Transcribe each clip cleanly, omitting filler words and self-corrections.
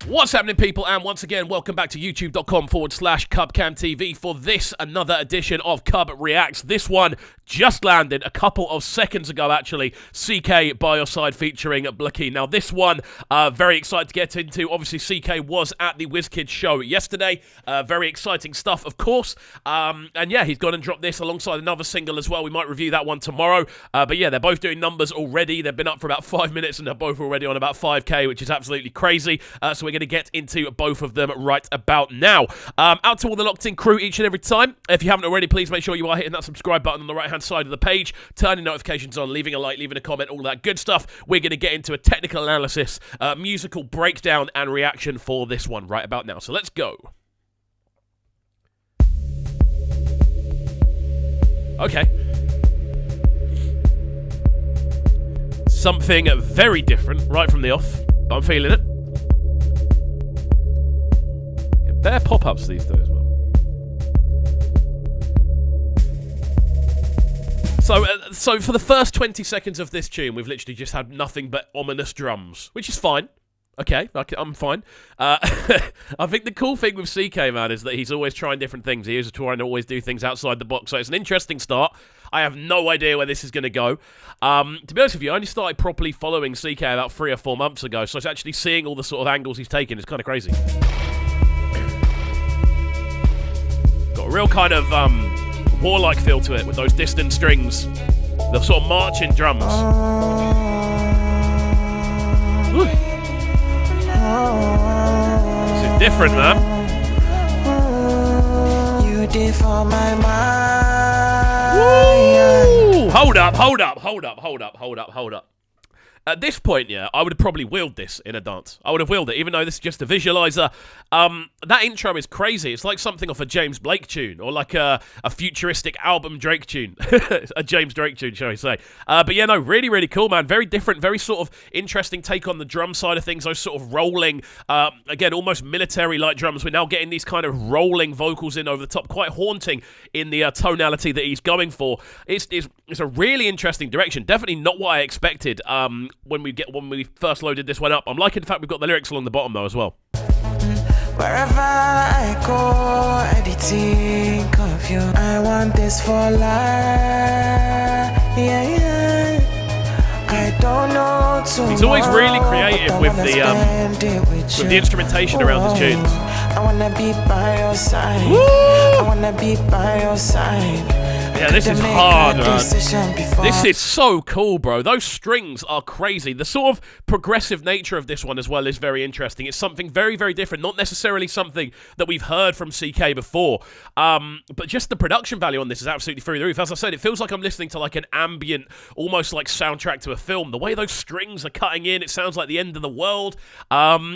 What's happening, people? And once again, welcome back to youtube.com/CubCamTV for this, another edition of CubReacts. This one just landed a couple of seconds ago, actually. CKay by your side featuring Blxckie. Now, this one, very excited to get into. Obviously, CKay was at the WizKid show yesterday. Very exciting stuff, of course. And yeah, he's gone and dropped this alongside another single as well. We might review that one tomorrow. But yeah, they're both doing numbers already. They've been up for about 5 minutes and they're both already on about 5K, which is absolutely crazy. So we're going to get into both of them right about now. Out to all the locked-in crew each and every time. If you haven't already, please make sure you are hitting that subscribe button on the right-hand side of the page, turning notifications on, leaving a like, leaving a comment, all that good stuff. We're going to get into a technical analysis, musical breakdown, and reaction for this one right about now. So let's go. Okay. Something very different right from the off. I'm feeling it. Bare pop-ups these days, man. So for the first 20 seconds of this tune, we've literally just had nothing but ominous drums, which is fine. Okay, I'm fine. I think the cool thing with CKay, man, is that he's always trying different things. He is trying to always do things outside the box, so it's an interesting start. I have no idea where this is going to go. To be honest with you, I only started properly following CKay about 3 or 4 months ago, so it's actually seeing all the sort of angles he's taken is kind of crazy. Got a real kind of warlike feel to it with those distant strings, the sort of marching drums. Ooh. This is different, man. You did for my mind. Woo! Hold up. At this point, yeah, I would have probably wheeled this in a dance. I would have wheeled it, even though this is just a visualizer. That intro is crazy. It's like something off a James Blake tune, or like a futuristic album Drake tune. A James Drake tune, shall I say. But yeah, no, really, really cool, man. Very different, very sort of interesting take on the drum side of things. Those sort of rolling, again, almost military-like drums. We're now getting these kind of rolling vocals in over the top, quite haunting in the tonality that he's going for. It's a really interesting direction. Definitely not what I expected. When we first loaded this one up. I'm liking the fact we've got the lyrics along the bottom though as well. Wherever I go, I think of you. I want this for life. Yeah. I don't know tomorrow. He's always really creative with the instrumentation around his tunes. I wanna be by your side. Woo! I wanna be by your side. Yeah, this is hard, man. This is so cool, bro. Those strings are crazy. The sort of progressive nature of this one as well is very interesting. It's something very, very different. Not necessarily something that we've heard from CKay before. But just the production value on this is absolutely through the roof. As I said, it feels like I'm listening to like an ambient, almost like soundtrack to a film. The way those strings are cutting in, it sounds like the end of the world.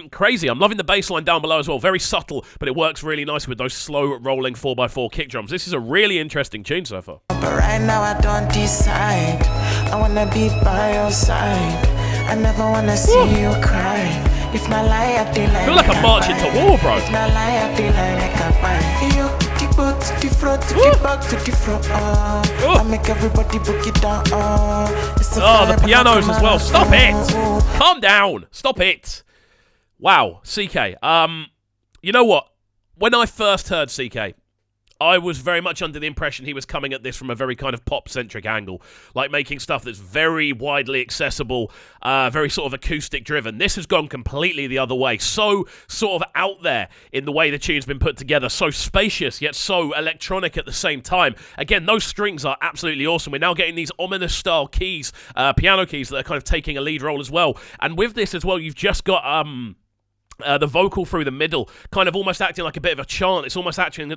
Crazy. I'm loving the bass line down below as well. Very subtle, but it works really nicely with those slow rolling 4x4 kick drums. This is a really interesting tune so far. But right now I don't decide. I wanna be by your side. I never wanna see you cry. If not lie, I feel like I'm marching to war, bro. If not lie, I feel like I buy you. The back to the front, to the back to the front. I make everybody book it down. Oh, the pianos as well. Stop it. Calm down. Stop it. Wow, CKay. You know what? When I first heard CKay, I was very much under the impression he was coming at this from a very kind of pop-centric angle, like making stuff that's very widely accessible, very sort of acoustic-driven. This has gone completely the other way, so sort of out there in the way the tune's been put together, so spacious, yet so electronic at the same time. Again, those strings are absolutely awesome. We're now getting these ominous-style keys, piano keys that are kind of taking a lead role as well. And with this as well, you've just got the vocal through the middle, kind of almost acting like a bit of a chant. It's almost acting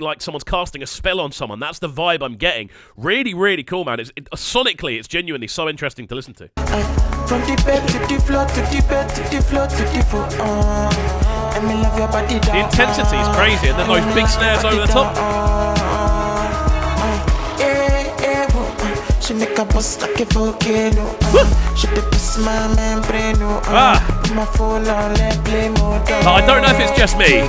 like someone's casting a spell on someone. That's the vibe I'm getting. Really, really cool, man. Sonically, it's genuinely so interesting to listen to. From the bed to the floor, to the bed, to the floor, to the floor. The intensity is crazy, and then those big snares over the top. She make a bust like a volcano. She depress my membrane. My phone on let play mode. I don't know if it's just me.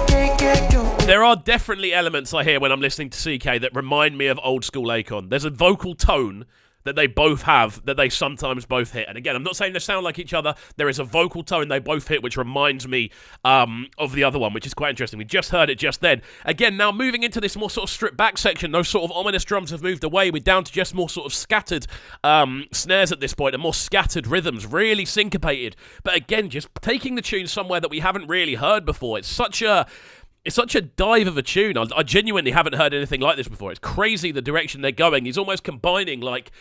There are definitely elements I hear when I'm listening to CKay that remind me of old school Akon. There's a vocal tone that they both have, that they sometimes both hit. And again, I'm not saying they sound like each other. There is a vocal tone they both hit, which reminds me of the other one, which is quite interesting. We just heard it just then. Again, now moving into this more sort of stripped back section, those sort of ominous drums have moved away. We're down to just more sort of scattered snares at this point and more scattered rhythms, really syncopated. But again, just taking the tune somewhere that we haven't really heard before. It's such a dive of a tune. I genuinely haven't heard anything like this before. It's crazy the direction they're going. He's almost combining like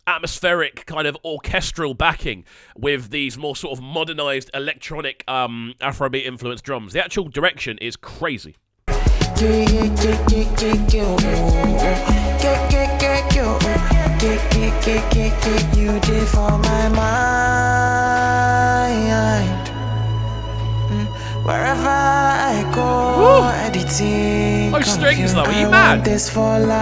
atmospheric kind of orchestral backing with these more sort of modernized electronic Afrobeat influenced drums. The actual direction is crazy. You did for my mind. Wherever I go, editing. Those strings though, are you mad? This for life.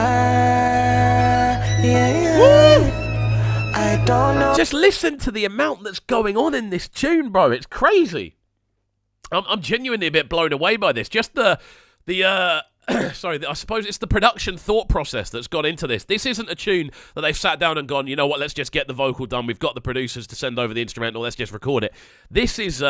I don't know. Just listen to the amount that's going on in this tune, bro. It's crazy. I'm genuinely a bit blown away by this. Just the sorry, I suppose it's the production thought process that's gone into this. This isn't a tune that they've sat down and gone, you know what, let's just get the vocal done. We've got the producers to send over the instrumental. Let's just record it. This is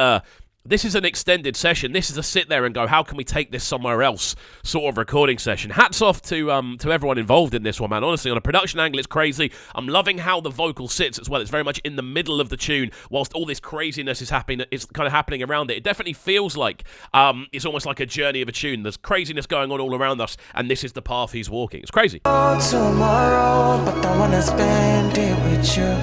an extended session. This is a sit there and go, how can we take this somewhere else sort of recording session. Hats off to everyone involved in this one, man. Honestly, on a production angle, it's crazy. I'm loving how the vocal sits as well. It's very much in the middle of the tune whilst all this craziness is happening. It's kind of happening around it. It definitely feels like it's almost like a journey of a tune. There's craziness going on all around us, and this is the path he's walking. It's crazy. Tomorrow, but I wanna spend it with you.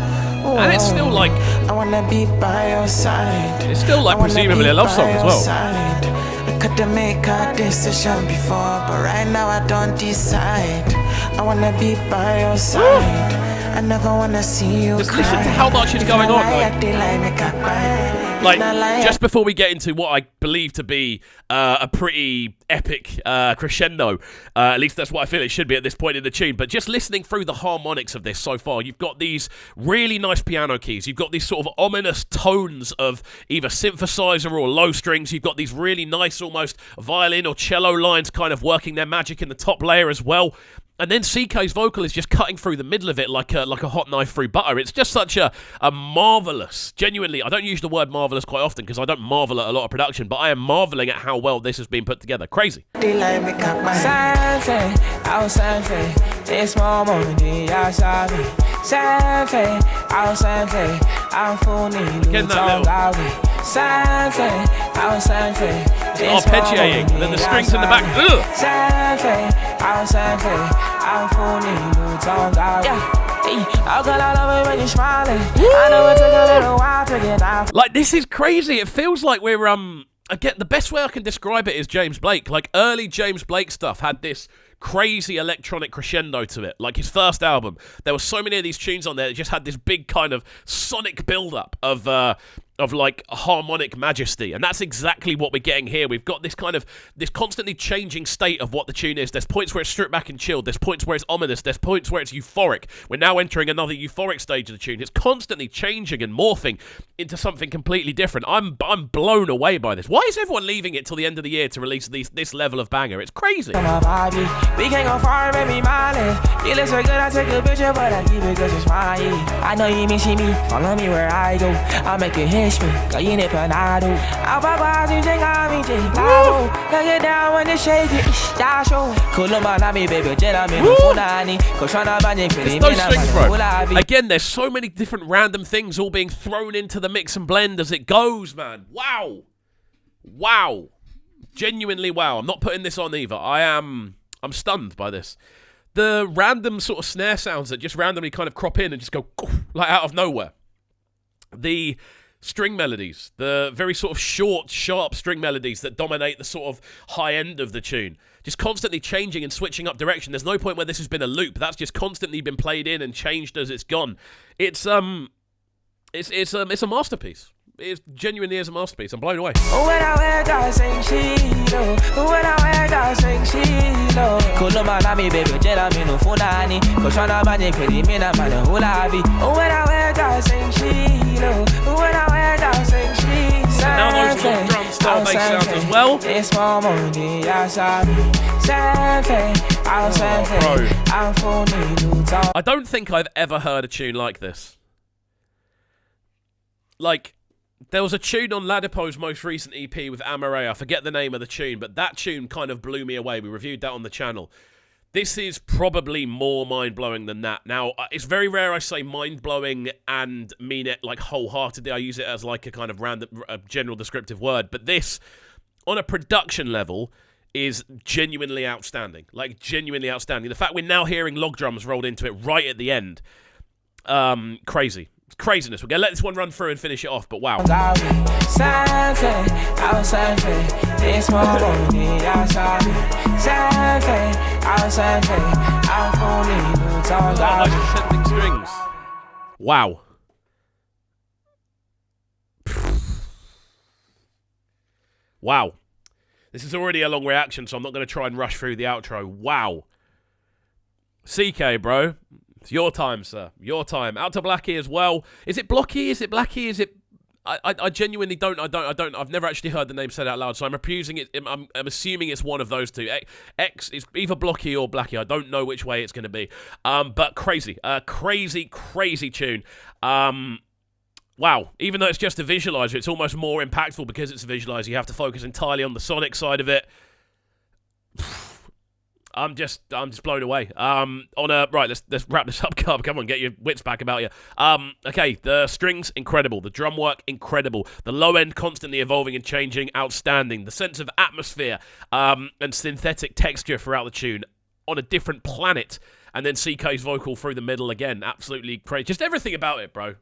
And it's still like, I wanna be by your side. It's still like presumably a love song as well. I couldn't make a decision before, but right now I don't decide. I wanna be by your side. I never wanna see you. Just listen to how much is going on. Like just before we get into what I believe to be a pretty epic crescendo, at least that's what I feel it should be at this point in the tune, but just listening through the harmonics of this so far, you've got these really nice piano keys, you've got these sort of ominous tones of either synthesizer or low strings, you've got these really nice almost violin or cello lines kind of working their magic in the top layer as well. And then CKay's vocal is just cutting through the middle of it like a hot knife through butter. It's just such a marvellous, genuinely, I don't use the word marvellous quite often because I don't marvel at a lot of production, but I am marvelling at how well this has been put together. Crazy. Arpeggiating, and then the strings in the back. Like, this is crazy. It feels like we're again, the best way I can describe it is James Blake. Like, early James Blake stuff had this crazy electronic crescendo to it. Like his first album, there were so many of these tunes on there that just had this big kind of sonic build-up of like harmonic majesty, and that's exactly what we're getting here. We've got this kind of this constantly changing state of what the tune is. There's points where it's stripped back and chilled, there's points where it's ominous, there's points where it's euphoric. We're now entering another euphoric stage of the tune. It's constantly changing and morphing into something completely different. I'm blown away by this. Why is everyone leaving it till the end of the year to release this level of banger? It's crazy. We can't go far, baby, smiling. You look so good, I take a picture, but I keep it cause it's mine. I know you missing me, follow me where I go. I'll make it history. I'll you get down when they shake it. It's those things, bro. Again, there's so many different random things all being thrown into the mix and blend as it goes, man. Wow. Wow. Genuinely wow. I'm not putting this on either. I'm stunned by this. The random sort of snare sounds that just randomly kind of crop in and just go like out of nowhere. The string melodies, the very sort of short, sharp string melodies that dominate the sort of high end of the tune, just constantly changing and switching up direction. There's no point where this has been a loop. That's just constantly been played in and changed as it's gone. It's a masterpiece. It genuinely is a masterpiece. I'm blown away. now those long drum style bass sounds as well. I don't think I've ever heard a tune like this. Like, there was a tune on Ladipo's most recent EP with Amare. I forget the name of the tune, but that tune kind of blew me away. We reviewed that on the channel. This is probably more mind-blowing than that. Now, it's very rare I say mind-blowing and mean it like wholeheartedly. I use it as like a kind of random, general descriptive word. But this, on a production level, is genuinely outstanding. Like, genuinely outstanding. The fact we're now hearing log drums rolled into it right at the end. Crazy. It's craziness. We're going to let this one run through and finish it off, but wow. Ascending strings. Wow. Wow. This is already a long reaction, so I'm not going to try and rush through the outro. Wow. CKay, bro. It's your time, sir. Your time. Out to Blxckie as well. Is it Blxckie? Is it Blxckie? Is it... I genuinely don't. I've never actually heard the name said out loud, so I'm assuming it's one of those two. X is either Blxckie or Blxckie. I don't know which way it's going to be. But crazy. Crazy tune. Wow. Even though it's just a visualizer, it's almost more impactful because it's a visualizer. You have to focus entirely on the sonic side of it. I'm just blown away. Right, let's wrap this up, Cub. Come on, get your wits back about you. Okay, the strings, incredible. The drum work, incredible. The low end, constantly evolving and changing, outstanding. The sense of atmosphere and synthetic texture throughout the tune, on a different planet. And then CKay's vocal through the middle again, absolutely crazy. Just everything about it, bro.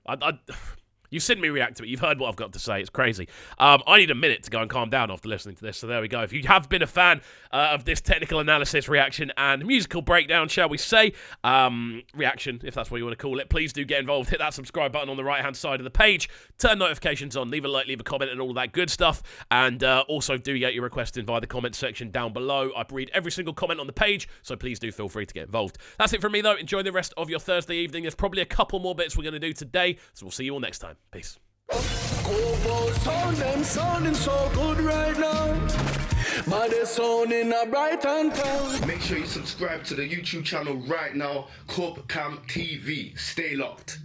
You've seen me react to it. You've heard what I've got to say. It's crazy. I need a minute to go and calm down after listening to this, so there we go. If you have been a fan of this technical analysis, reaction, and musical breakdown, shall we say, reaction, if that's what you want to call it, please do get involved. Hit that subscribe button on the right-hand side of the page. Turn notifications on. Leave a like, leave a comment, and all that good stuff. And also do get your requests in via the comment section down below. I read every single comment on the page, so please do feel free to get involved. That's it from me, though. Enjoy the rest of your Thursday evening. There's probably a couple more bits we're going to do today, so we'll see you all next time. Peace. Sounding so good right now. Man, they're sounding a bright and town. Make sure you subscribe to the YouTube channel right now, CubCamTV. Stay locked.